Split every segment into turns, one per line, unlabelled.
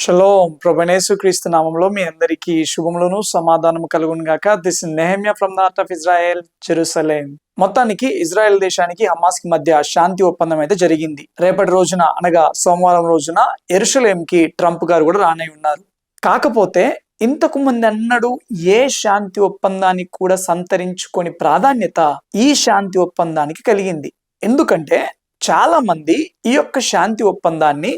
Shalom ప్రభునేసు క్రీస్తు నామంలో మీ అందరికీ శుభములను సమాధానము కలుగును గాక. This is Nehemiah from the heart of Israel, Jerusalem. మొత్తానికి ఇజ్రాయెల్ దేశానికి హమాస్ కి మధ్య శాంతి ఒప్పందం అయితే జరిగింది. రేపటి రోజున అనగా సోమవారం రోజున యెరూషలేంకి ట్రంప్ గారు కూడా రానై ఉన్నారు. కాకపోతే ఇంతకు ముందు అన్నడు ఏ శాంతి ఒప్పందానికి కూడా సంతరించుకొని ప్రాధాన్యత ఈ శాంతి ఒప్పందానికి కలిగింది. ఎందుకంటే చాలా మంది ఈ యొక్క శాంతి ఒప్పందాన్ని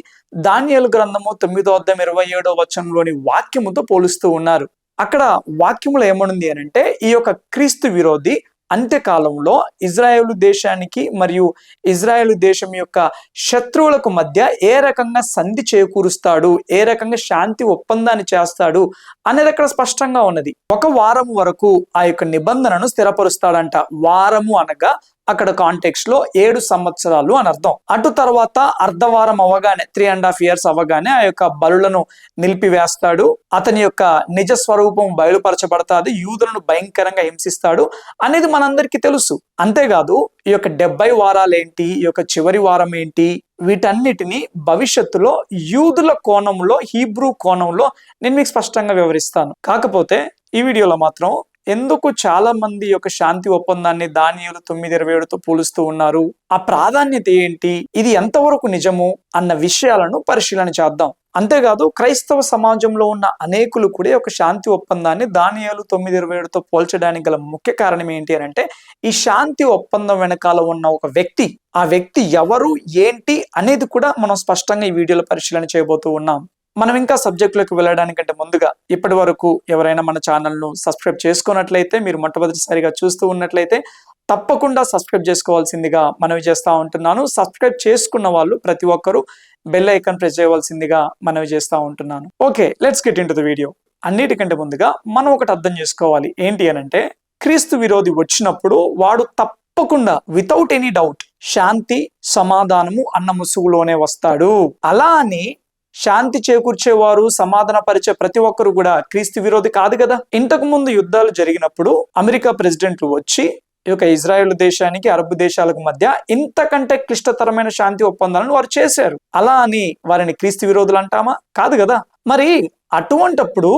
దానియేలు గ్రంథము 9:27 వాక్యముతో పోలుస్తూ ఉన్నారు. అక్కడ వాక్యములో ఏమనుంది అనంటే, ఈ యొక్క క్రీస్తు విరోధి అంత్యకాలంలో ఇజ్రాయేలు దేశానికి మరియు ఇజ్రాయేలు దేశం యొక్క శత్రువులకు మధ్య ఏ రకంగా సంధి చేకూరుస్తాడు, ఏ రకంగా శాంతి ఒప్పందాన్ని చేస్తాడు అనేది అక్కడ స్పష్టంగా ఉన్నది. ఒక వారం వరకు ఆ యొక్క నిబంధనను స్థిరపరుస్తాడంట. వారము అనగా అక్కడ కాంటెక్స్ట్ లో 7 సంవత్సరాలు అని అర్థం. అటు తర్వాత అర్ధవారం అవగానే 3.5 years అవగానే ఆ యొక్క బలులను నిలిపివేస్తాడు. అతని యొక్క నిజ స్వరూపం బయలుపరచబడతాది. యూదులను భయంకరంగా హింసిస్తాడు అనేది మనందరికీ తెలుసు. అంతేకాదు ఈ యొక్క 70 వారాలు ఏంటి, ఈ యొక్క చివరి వారం ఏంటి, వీటన్నిటిని భవిష్యత్తులో యూదుల కోణంలో, హీబ్రూ కోణంలో నేను మీకు స్పష్టంగా వివరిస్తాను. కాకపోతే ఈ వీడియోలో మాత్రం ఎందుకు చాలా మంది యొక్క శాంతి ఒప్పందాన్ని దానియేలు 9:27తో పోలుస్తూ ఉన్నారు, ఆ ప్రాధాన్యత ఏంటి, ఇది ఎంతవరకు నిజము అన్న విషయాలను పరిశీలన చేద్దాం. అంతేకాదు క్రైస్తవ సమాజంలో ఉన్న అనేకులు కూడా ఒక శాంతి ఒప్పందాన్ని దానియేలు 9:27తో పోల్చడానికి గల ముఖ్య కారణం ఏంటి అని అంటే, ఈ శాంతి ఒప్పందం వెనకాల ఉన్న ఒక వ్యక్తి, ఆ వ్యక్తి ఎవరు ఏంటి అనేది కూడా మనం స్పష్టంగా ఈ వీడియోలో పరిశీలన చేయబోతూ ఉన్నాం. మనం ఇంకా సబ్జెక్టులోకి వెళ్ళడానికంటే ముందుగా ఇప్పటి వరకు ఎవరైనా మన ఛానల్ను సబ్స్క్రైబ్ చేసుకున్నట్లయితే, మీరు మొట్టమొదటిసారిగా చూస్తూ ఉన్నట్లయితే తప్పకుండా సబ్స్క్రైబ్ చేసుకోవాల్సిందిగా మనవి చేస్తూ ఉంటున్నాను. సబ్స్క్రైబ్ చేసుకున్న వాళ్ళు ప్రతి ఒక్కరూ బెల్ ఐకాన్ ప్రెస్ చేయవలసిందిగా మనవి చేస్తూ ఉంటున్నాను. Okay, let's get in to the video. అన్నిటికంటే ముందుగా మనం ఒకటి అర్థం చేసుకోవాలి. ఏంటి అనంటే, క్రీస్తు విరోధి వచ్చినప్పుడు వాడు తప్పకుండా వితౌట్ ఎనీ డౌట్ శాంతి సమాధానము అన్న ముసుగులోనే వస్తాడు. అలా అని శాంతి చేకూర్చేవారు, సమాధాన పరిచే ప్రతి ఒక్కరు కూడా క్రీస్తు విరోధి కాదు కదా. ఇంతకు ముందు యుద్ధాలు జరిగినప్పుడు అమెరికా ప్రెసిడెంట్లు వచ్చి ఈ యొక్క ఇజ్రాయెల్ దేశానికి అరబ్ దేశాలకు మధ్య ఇంతకంటే క్లిష్టతరమైన శాంతి ఒప్పందాలను వారు చేశారు. అలా అని వారిని క్రీస్తు విరోధులు అంటామా? కాదు కదా. మరి అటువంటప్పుడు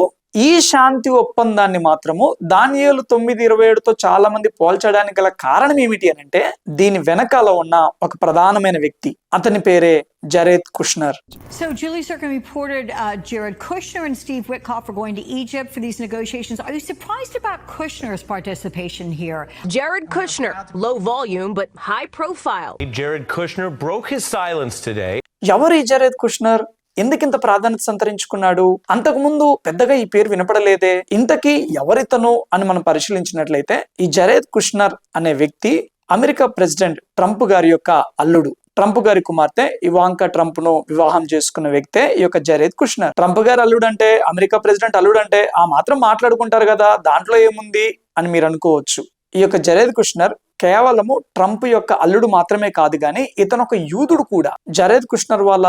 ఈ శాంతి ఒప్పందాన్ని మాత్రము దానియేలు 9:27తో చాలా మంది పోల్చడానికి గల కారణం ఏమిటి అని అంటే, దీని వెనకాల ఉన్న ఒక ప్రధానమైన వ్యక్తి, అతని పేరే జరేద్ Kushner.
So Julie Zircon reported Jared Kushner and Steve Witkoff are going to Egypt for these negotiations. Are you surprised about Kushner's participation here?
Jared Kushner, low volume but high profile.
Jared Kushner broke his silence today.
ఎవరు ఈ జరేద్ Kushner? ఎందుకింత ప్రాధాన్యత సంతరించుకున్నాడు? అంతకు ముందు పెద్దగా ఈ పేరు వినపడలేదే. ఇంతకీ ఎవరితను అని మనం పరిశీలించినట్లయితే, ఈ జరేద్ కుష్నర్ అనే వ్యక్తి అమెరికా ప్రెసిడెంట్ ట్రంప్ గారి యొక్క అల్లుడు. ట్రంప్ గారి కుమార్తె ఇవాంకా ట్రంప్ ను వివాహం చేసుకున్న వ్యక్తే ఈ యొక్క జరేద్ కుష్నర్. ట్రంప్ గారి అల్లుడు అంటే, అమెరికా ప్రెసిడెంట్ అల్లుడు అంటే ఆ మాత్రం మాట్లాడుకుంటారు కదా, దాంట్లో ఏముంది అని మీరు అనుకోవచ్చు. ఈ యొక్క జరేద్ కుష్నర్ కేవలము ట్రంప్ యొక్క అల్లుడు మాత్రమే కాదు గాని ఇతను ఒక యూదుడు కూడా. జరేద్ కుష్నర్ వాళ్ళ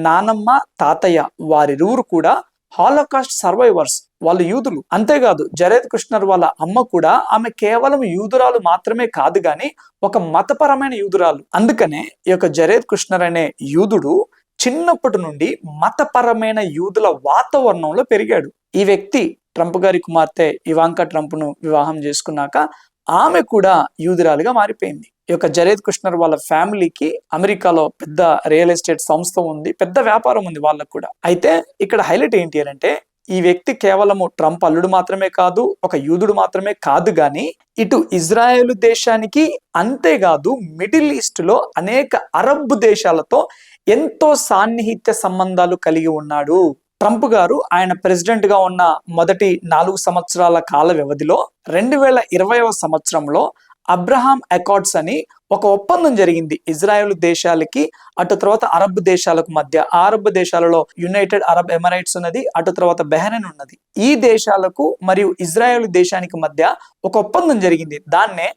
నానమ్మ, తాతయ్య వారిరువురు కూడా హాలోకాస్ట్ సర్వైవర్స్, వాళ్ళు యూదులు. అంతేకాదు జరేద్ కుష్నర్ వాళ్ళ అమ్మ కూడా, ఆమె కేవలం యూదురాలు మాత్రమే కాదు గాని ఒక మతపరమైన యూదురాలు. అందుకనే ఈ యొక్క జరేద్ కుష్నర్ అనే యూదుడు చిన్నప్పటి నుండి మతపరమైన యూదుల వాతావరణంలో పెరిగాడు. ఈ వ్యక్తి ట్రంప్ గారి కుమార్తె ఇవాంకా ట్రంప్ ను వివాహం చేసుకున్నాక ఆమె కూడా యూదురాలుగా మారిపోయింది. ఈ యొక్క జరేద్ కుష్నర్ వాళ్ళ ఫ్యామిలీకి అమెరికాలో పెద్ద రియల్ ఎస్టేట్ సంస్థ ఉంది, పెద్ద వ్యాపారం ఉంది వాళ్ళకు కూడా. అయితే ఇక్కడ హైలైట్ ఏంటి అంటే, ఈ వ్యక్తి కేవలము ట్రంప్ అల్లుడు మాత్రమే కాదు, ఒక యూదుడు మాత్రమే కాదు గాని ఇటు ఇజ్రాయెల్ దేశానికి, అంతేకాదు మిడిల్ ఈస్ట్ లో అనేక అరబ్ దేశాలతో ఎంతో సాన్నిహిత్య సంబంధాలు కలిగి ఉన్నాడు. ట్రంప్ గారు ఆయన ప్రెసిడెంట్ గా ఉన్న మొదటి 4 సంవత్సరాల కాల వ్యవధిలో 2020వ సంవత్సరంలో అబ్రహాం అకార్డ్స్ అని ఒక ఒప్పందం జరిగింది ఇజ్రాయెల్ దేశాలకి, అటు తర్వాత అరబ్ దేశాలకు మధ్య. ఆ అరబ్ దేశాలలో యునైటెడ్ అరబ్ ఎమిరేట్స్ ఉన్నది, అటు తర్వాత బెహ్రెన్ ఉన్నది. ఈ దేశాలకు మరియు ఇజ్రాయెల్ దేశానికి మధ్య ఒక ఒప్పందం జరిగింది. దాన్నే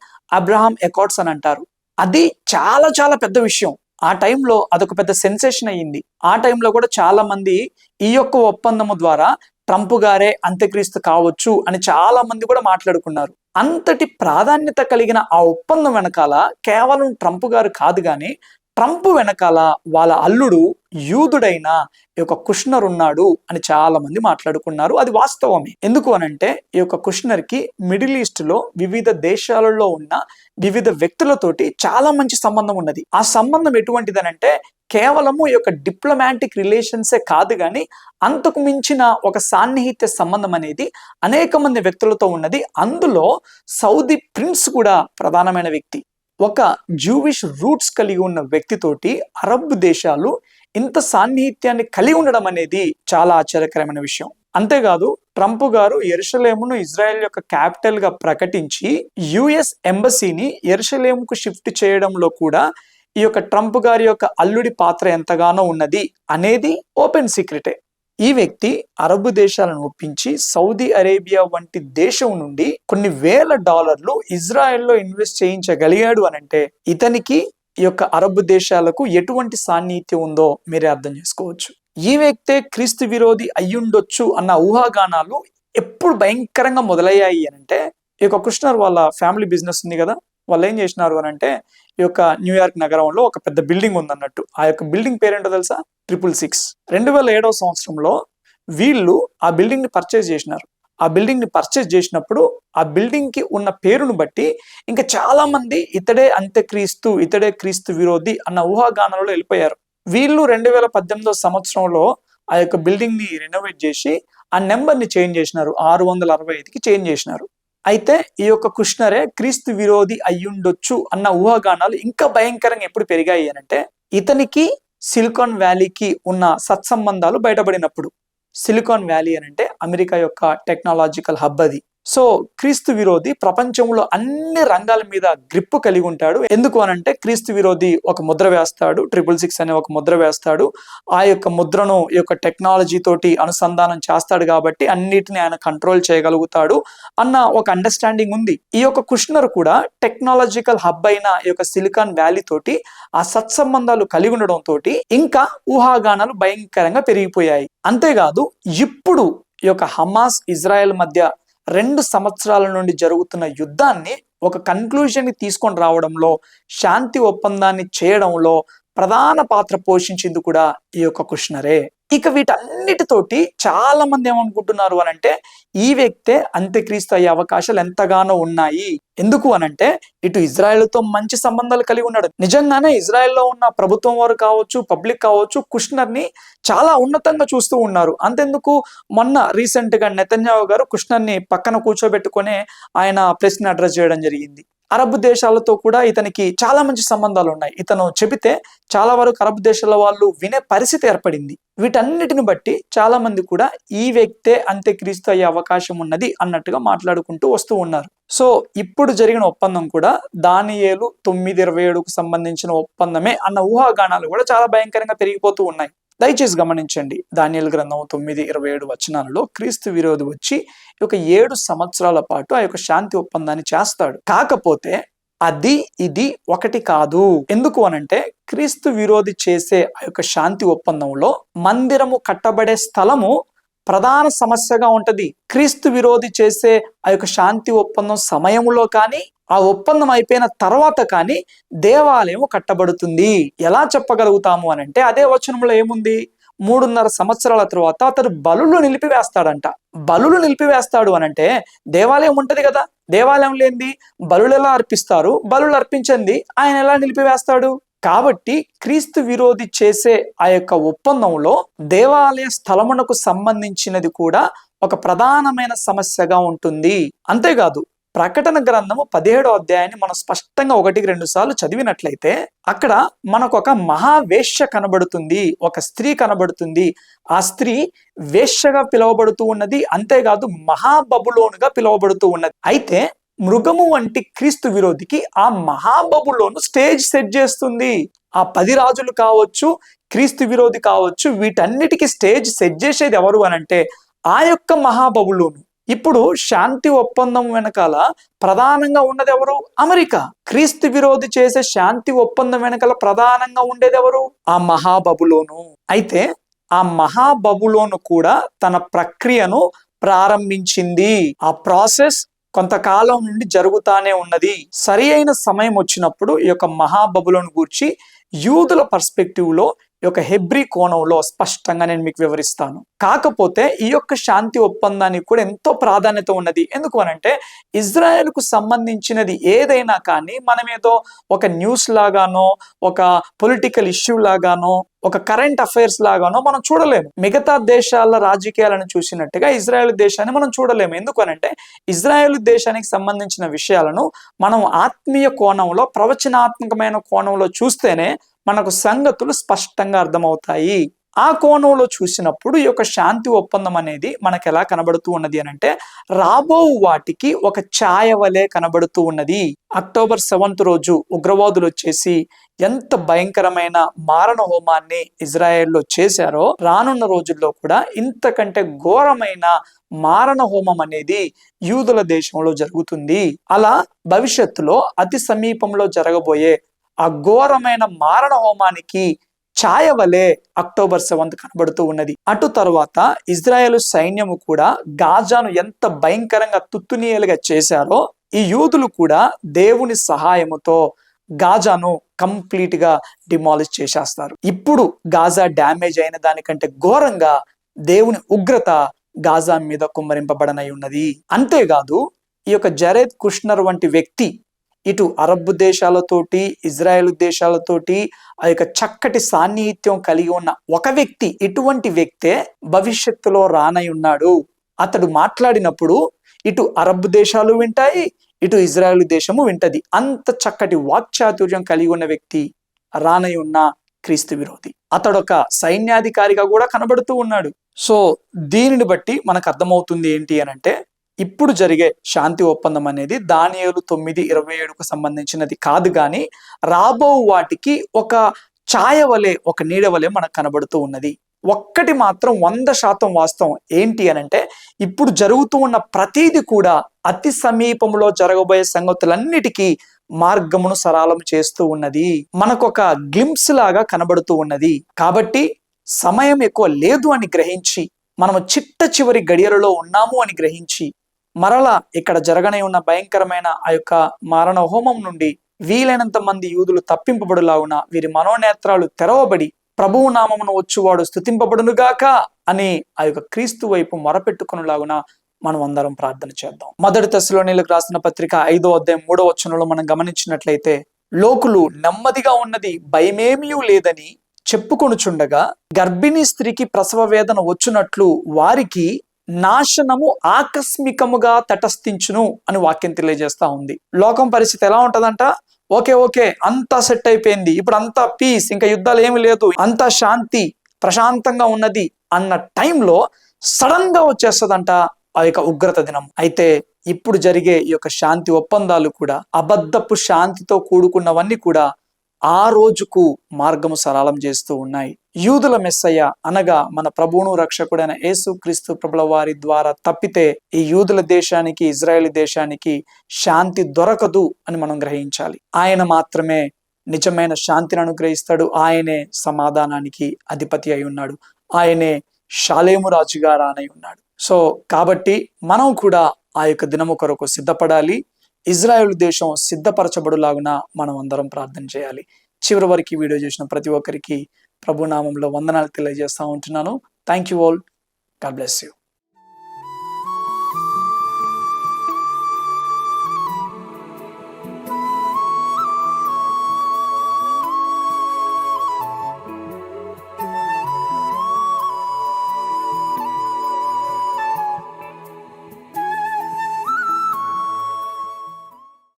అబ్రహాం అకార్డ్స్ అని అంటారు. అది చాలా చాలా పెద్ద విషయం. ఆ టైంలో అదొక పెద్ద సెన్సేషన్ అయ్యింది. ఆ టైంలో కూడా చాలా మంది ఈ యొక్క ఒప్పందము ద్వారా ట్రంప్ గారే అంత్యక్రీస్తు కావచ్చు అని చాలా మంది కూడా మాట్లాడుకున్నారు. అంతటి ప్రాధాన్యత కలిగిన ఆ ఒప్పందం వెనకాల కేవలం ట్రంప్ గారు కాదు గాని ట్రంప్ వెనకాల వాళ్ళ అల్లుడు యూదుడైన ఈ యొక్క కుష్నర్ ఉన్నాడు అని చాలా మంది మాట్లాడుకున్నారు. అది వాస్తవమే. ఎందుకు అనంటే ఈ యొక్క కుష్నర్ కి మిడిల్ ఈస్ట్ లో వివిధ దేశాలలో ఉన్న వివిధ వ్యక్తులతోటి చాలా మంచి సంబంధం ఉన్నది. ఆ సంబంధం ఎటువంటిదనంటే కేవలము ఈ యొక్క డిప్లొమాటిక్ రిలేషన్సే కాదు కానీ అంతకు మించిన ఒక సాన్నిహిత్య సంబంధం అనేది అనేక మంది వ్యక్తులతో ఉన్నది. అందులో సౌదీ ప్రిన్స్ కూడా ప్రధానమైన వ్యక్తి. ఒక జూవిష్ రూట్స్ కలిగి ఉన్న వ్యక్తితోటి అరబ్ దేశాలు ఇంత సాన్నిహిత్యాన్ని కలిగి ఉండడం అనేది చాలా ఆశ్చర్యకరమైన విషయం. అంతేకాదు ట్రంప్ గారు యెరూషలేమును ఇజ్రాయెల్ యొక్క క్యాపిటల్ గా ప్రకటించి యుఎస్ ఎంబసీని యెరూషలేముకు షిఫ్ట్ చేయడంలో కూడా ఈ యొక్క ట్రంప్ గారి యొక్క అల్లుడి పాత్ర ఎంతగానో ఉన్నది అనేది ఓపెన్ సీక్రెటే. ఈ వ్యక్తి అరబ్ దేశాలను ఒప్పించి సౌదీ అరేబియా వంటి దేశం నుండి కొన్ని వేల డాలర్లు ఇజ్రాయెల్లో ఇన్వెస్ట్ చేయించగలిగాడు అనంటే ఇతనికి ఈ యొక్క అరబ్ దేశాలకు ఎటువంటి సాన్నిహిత్యం ఉందో మీరే అర్థం చేసుకోవచ్చు. ఈ వ్యక్తే క్రీస్తు విరోధి అయ్యుండొచ్చు అన్న ఊహాగానాలు ఎప్పుడు భయంకరంగా మొదలయ్యాయి అనంటే ఈ యొక్క కుష్నర్ వాళ్ళ ఫ్యామిలీ బిజినెస్ ఉంది కదా, వాళ్ళు ఏం చేసినారు అనంటే ఈ యొక్క న్యూయార్క్ నగరంలో ఒక పెద్ద బిల్డింగ్ ఉందన్నట్టు. ఆ యొక్క బిల్డింగ్ పేరేంటో తెలుసా? 666. 2007వ సంవత్సరంలో వీళ్ళు ఆ బిల్డింగ్ ని పర్చేజ్ చేసినారు. ఆ బిల్డింగ్ ని పర్చేజ్ చేసినప్పుడు ఆ బిల్డింగ్ కి ఉన్న పేరును బట్టి ఇంకా చాలా మంది ఇతడే అంత్యక్రీస్తు, ఇతడే క్రీస్తు విరోధి అన్న ఊహాగానాలలో వెళ్ళిపోయారు. వీళ్ళు 2018వ సంవత్సరంలో ఆ యొక్క బిల్డింగ్ ని రెనోవేట్ చేసి ఆ నెంబర్ ని చేంజ్ చేసినారు. 665కి చేంజ్ చేసినారు. అయితే ఈ యొక్క కుష్నరే క్రీస్తు విరోధి అయ్యుండొచ్చు అన్న ఊహాగానాలు ఇంకా భయంకరంగా ఎప్పుడు పెరిగాయి అనంటే ఇతనికి సిలికాన్ వ్యాలీకి ఉన్న సత్సంబంధాలు బయటపడినప్పుడు. సిలికాన్ వ్యాలీ అనంటే అమెరికా యొక్క టెక్నాలజికల్ హబ్ అది. సో క్రీస్తు విరోధి ప్రపంచంలో అన్ని రంగాల మీద గ్రిప్ కలిగి ఉంటాడు. ఎందుకు అనంటే క్రీస్తు విరోధి ఒక ముద్ర వేస్తాడు, 666 అనే ఒక ముద్ర వేస్తాడు. ఆ యొక్క ముద్రను ఈ యొక్క టెక్నాలజీ తోటి అనుసంధానం చేస్తాడు కాబట్టి అన్నిటిని ఆయన కంట్రోల్ చేయగలుగుతాడు అన్న ఒక అండర్స్టాండింగ్ ఉంది. ఈ యొక్క కుష్నర్ కూడా టెక్నాలజికల్ హబ్ అయిన ఈ యొక్క సిలికాన్ వ్యాలీ తోటి ఆ సత్సంబంధాలు కలిగి ఉండడం తోటి ఇంకా ఊహాగానాలు భయంకరంగా పెరిగిపోయాయి. అంతేకాదు ఇప్పుడు ఈ యొక్క హమాస్ ఇజ్రాయెల్ మధ్య 2 సంవత్సరాల నుండి జరుగుతున్న యుద్ధాన్ని ఒక కన్క్లూజన్ ని తీసుకొని రావడంలో, శాంతి ఒప్పందాన్ని చేయడంలో ప్రధాన పాత్ర పోషించింది కూడా ఈ యొక్క కుష్నరే. ఇక వీటన్నిటితోటి చాలా మంది ఏమనుకుంటున్నారు అనంటే ఈ వ్యక్తే అంత్యక్రీస్తు అయ్యే అవకాశాలు ఎంతగానో ఉన్నాయి. ఎందుకు అనంటే ఇటు ఇజ్రాయెల్తో మంచి సంబంధాలు కలిగి ఉన్నాడు. నిజంగానే ఇజ్రాయెల్లో ఉన్న ప్రభుత్వం వారు కావచ్చు, పబ్లిక్ కావచ్చు, కుష్నర్ ని చాలా ఉన్నతంగా చూస్తూ ఉన్నారు. అంతెందుకు మొన్న రీసెంట్ గా నెతన్యాహు గారు కుష్నర్ ని పక్కన కూర్చోబెట్టుకునే ఆయన ప్రెస్ ని అడ్రస్ చేయడం జరిగింది. అరబ్ దేశాలతో కూడా ఇతనికి చాలా మంచి సంబంధాలు ఉన్నాయి. ఇతను చెబితే చాలా వరకు అరబ్ దేశాల వాళ్ళు వినే పరిస్థితి ఏర్పడింది. వీటన్నిటిని బట్టి చాలా మంది కూడా ఈ వ్యక్తే అంత్యక్రీస్తు అయ్యే అవకాశం ఉన్నది అన్నట్టుగా మాట్లాడుకుంటూ వస్తూ ఉన్నారు. సో ఇప్పుడు జరిగిన ఒప్పందం కూడా దానియేలు 9:27కు సంబంధించిన ఒప్పందమే అన్న ఊహాగానాలు కూడా చాలా భయంకరంగా పెరిగిపోతూ ఉన్నాయి. దయచేసి గమనించండి, దానియేలు గ్రంథం 9:27 వచనాలలో క్రీస్తు విరోధి వచ్చి ఒక 7 సంవత్సరాల పాటు ఆ యొక్క శాంతి ఒప్పందాన్ని చేస్తాడు. కాకపోతే అది ఇది ఒకటి కాదు. ఎందుకు అనంటే క్రీస్తు విరోధి చేసే ఆ యొక్క శాంతి ఒప్పందంలో మందిరము కట్టబడే స్థలము ప్రధాన సమస్యగా ఉంటది. క్రీస్తు విరోధి చేసే ఆ యొక్క శాంతి ఒప్పందం సమయంలో కానీ ఆ ఒప్పందం అయిపోయిన తర్వాత కానీ దేవాలయం కట్టబడుతుంది. ఎలా చెప్పగలుగుతాము అనంటే అదే వచనంలో ఏముంది? 3.5 సంవత్సరాల తర్వాత అతడు బలులు నిలిపివేస్తాడంట. బలులు నిలిపివేస్తాడు అనంటే దేవాలయం ఉంటది కదా, దేవాలయం లేనిది బలులు ఎలా అర్పిస్తారు? బలులు అర్పించింది ఆయన ఎలా నిలిపివేస్తాడు? కాబట్టి క్రీస్తు విరోధి చేసే ఆ యొక్క ఒప్పందంలో దేవాలయ స్థలమునకు సంబంధించినది కూడా ఒక ప్రధానమైన సమస్యగా ఉంటుంది. అంతేకాదు ప్రకటన గ్రంథము 17వ అధ్యాయాన్ని మనం స్పష్టంగా 1-2 సార్లు చదివినట్లయితే అక్కడ మనకు ఒక మహావేశ్య కనబడుతుంది, ఒక స్త్రీ కనబడుతుంది. ఆ స్త్రీ వేశ్యగా పిలువబడుతూ ఉన్నది. అంతేకాదు మహాబబులోనుగా పిలువబడుతూ ఉన్నది. అయితే మృగము వంటి క్రీస్తు విరోధికి ఆ మహాబబులోను స్టేజ్ సెట్ చేస్తుంది. ఆ 10 రాజులు కావచ్చు, క్రీస్తు విరోధి కావచ్చు, వీటన్నిటికీ స్టేజ్ సెట్ చేసేది ఎవరు అనంటే ఆ యొక్క మహాబబులోను. ఇప్పుడు శాంతి ఒప్పందం వెనకాల ప్రధానంగా ఉన్నది ఎవరు? అమెరికా. క్రీస్తు విరోధి చేసే శాంతి ఒప్పందం వెనకాల ప్రధానంగా ఉండేది ఎవరు? ఆ మహాబబులోను. అయితే ఆ మహాబబులోను కూడా తన ప్రక్రియను ప్రారంభించింది. ఆ ప్రాసెస్ కొంతకాలం నుండి జరుగుతానే ఉన్నది. సరి అయిన సమయం వచ్చినప్పుడు ఈ యొక్క మహాబబులోను గూర్చి యూదుల పర్స్పెక్టివ్ లో ఈ యొక్క హెబ్రీ కోణంలో స్పష్టంగా నేను మీకు వివరిస్తాను. కాకపోతే ఈ యొక్క శాంతి ఒప్పందానికి కూడా ఎంతో ప్రాధాన్యత ఉన్నది. ఎందుకు అనంటే ఇజ్రాయెల్కు సంబంధించినది ఏదైనా కానీ మనం ఏదో ఒక న్యూస్ లాగానో, ఒక పొలిటికల్ ఇష్యూ లాగానో, ఒక కరెంట్ అఫైర్స్ లాగానో మనం చూడలేము. మిగతా దేశాల రాజకీయాలను చూసినట్టుగా ఇజ్రాయెల్ దేశాన్ని మనం చూడలేము. ఎందుకు అనంటే ఇజ్రాయెల్ దేశానికి సంబంధించిన విషయాలను మనం ఆత్మీయ కోణంలో, ప్రవచనాత్మకమైన కోణంలో చూస్తేనే మనకు సంగతులు స్పష్టంగా అర్థమవుతాయి. ఆ కోణంలో చూసినప్పుడు ఈ యొక్క శాంతి ఒప్పందం అనేది మనకు ఎలా కనబడుతూ ఉన్నది అనంటే రాబో వాటికి ఒక ఛాయ వలె కనబడుతూ ఉన్నది. అక్టోబర్ 7th రోజు ఉగ్రవాదులు వచ్చేసి ఎంత భయంకరమైన మారణ హోమాన్ని ఇజ్రాయెల్లో చేశారో రానున్న రోజుల్లో కూడా ఇంతకంటే ఘోరమైన మారణ హోమం అనేది యూదుల దేశంలో జరుగుతుంది. అలా భవిష్యత్తులో అతి సమీపంలో జరగబోయే ఆ ఘోరమైన మారణ హోమానికి ఛాయ వలె అక్టోబర్ 7th కనబడుతూ ఉన్నది. అటు తర్వాత ఇజ్రాయెల్ సైన్యము కూడా గాజాను ఎంత భయంకరంగా తుత్తునీయలుగా చేశారో ఈ యూదులు కూడా దేవుని సహాయముతో గాజాను కంప్లీట్ గా డిమాలిష్ చేసేస్తారు. ఇప్పుడు గాజా డ్యామేజ్ అయిన దానికంటే ఘోరంగా దేవుని ఉగ్రత గాజా మీద కుమ్మరింపబడనై ఉన్నది. అంతేకాదు ఈ యొక్క జరేద్ కుష్నర్ వంటి వ్యక్తి ఇటు అరబ్ దేశాలతోటి, ఇజ్రాయెల్ దేశాలతోటి ఆ యొక్క చక్కటి సాన్నిహిత్యం కలిగి ఉన్న ఒక వ్యక్తి, ఇటువంటి వ్యక్తే భవిష్యత్తులో రానై ఉన్నాడు. అతడు మాట్లాడినప్పుడు ఇటు అరబ్ దేశాలు వింటాయి, ఇటు ఇజ్రాయెల్ దేశము వింటది. అంత చక్కటి వాక్చాతుర్యం కలిగి ఉన్న వ్యక్తి రానై ఉన్న క్రీస్తు విరోధి. అతడు ఒక సైన్యాధికారిగా కూడా కనబడుతూ ఉన్నాడు. సో దీనిని బట్టి మనకు అర్థమవుతుంది ఏంటి అనంటే ఇప్పుడు జరిగే శాంతి ఒప్పందం అనేది దానియేలు 9:27కు సంబంధించినది కాదు, కానీ రాబో వాటికి ఒక ఛాయ వలె, ఒక నీడ వలె మనకు కనబడుతూ ఉన్నది. ఒక్కటి మాత్రం 100% వాస్తవం ఏంటి అనంటే ఇప్పుడు జరుగుతూ ఉన్న ప్రతీది కూడా అతి సమీపంలో జరగబోయే సంగతులన్నిటికీ మార్గమును సరళం చేస్తూ ఉన్నది. మనకొక గ్లింప్స్ లాగా కనబడుతూ ఉన్నది. కాబట్టి సమయం ఎక్కువ లేదు అని గ్రహించి, మనము చిట్ట చివరి గడియలలో ఉన్నాము అని గ్రహించి, మరలా ఇక్కడ జరగనే ఉన్న భయంకరమైన ఆ యొక్క మారణ హోమం నుండి వీలైనంత మంది యూదులు తప్పింపబడులాగున వీరి మనోనేత్రాలు తెరవబడి ప్రభువు నామమును వచ్చువాడు స్తుతింపబడునుగాక అని ఆ యొక్క క్రీస్తు వైపు మొరపెట్టుకునేలాగున మనం అందరం ప్రార్థన చేద్దాం. మొదటి తెస్సలోనీయులకు రాసిన పత్రిక 5వ అధ్యాయం 3వ వచనంలో మనం గమనించినట్లయితే లోకులు నెమ్మదిగా ఉన్నది భయమేమీ లేదని చెప్పుకొనుచుండగా గర్భిణీ స్త్రీకి ప్రసవ వేదన వచ్చునట్లు వారికి నాశనము ఆకస్మికముగా తటస్థించును అని వాక్యం తెలియజేస్తా ఉంది. లోకం పరిస్థితి ఎలా ఉంటదంట? ఓకే అంతా సెట్ అయిపోయింది, ఇప్పుడు అంతా పీస్, ఇంకా యుద్ధాలు ఏమి లేదు, అంతా శాంతి ప్రశాంతంగా ఉన్నది అన్న టైంలో సడన్ గా వచ్చేస్తదంట ఆ యొక్క ఉగ్రత దినం. అయితే ఇప్పుడు జరిగే ఈ యొక్క శాంతి ఒప్పందాలు కూడా అబద్ధపు శాంతితో కూడుకున్నవన్నీ కూడా ఆ రోజుకు మార్గము సరళం చేస్తూ ఉన్నాయి. యూదుల మెస్సయ్య అనగా మన ప్రభువును రక్షకుడైన యేసుక్రీస్తు ప్రభుల వారి ద్వారా తప్పితే ఈ యూదుల దేశానికి, ఇజ్రాయేల్ దేశానికి శాంతి దొరకదు అని మనం గ్రహించాలి. ఆయన మాత్రమే నిజమైన శాంతిని అనుగ్రహిస్తాడు. ఆయనే సమాధానానికి అధిపతి అయి ఉన్నాడు. ఆయనే షాలేము రాజుగా రానై ఉన్నాడు. సో కాబట్టి మనం కూడా ఆ యొక్క దినము కొరకు సిద్ధపడాలి. ఇజ్రాయెల్ దేశం సిద్ధపరచబడులాగున మనం అందరం ప్రార్థన చేయాలి. చివరి వరకు ఈ వీడియో చూసిన ప్రతి ఒక్కరికి ప్రభు నామంలో వందనాలు తెలియజేస్తా ఉంటున్నాను. Thank you all. God bless you.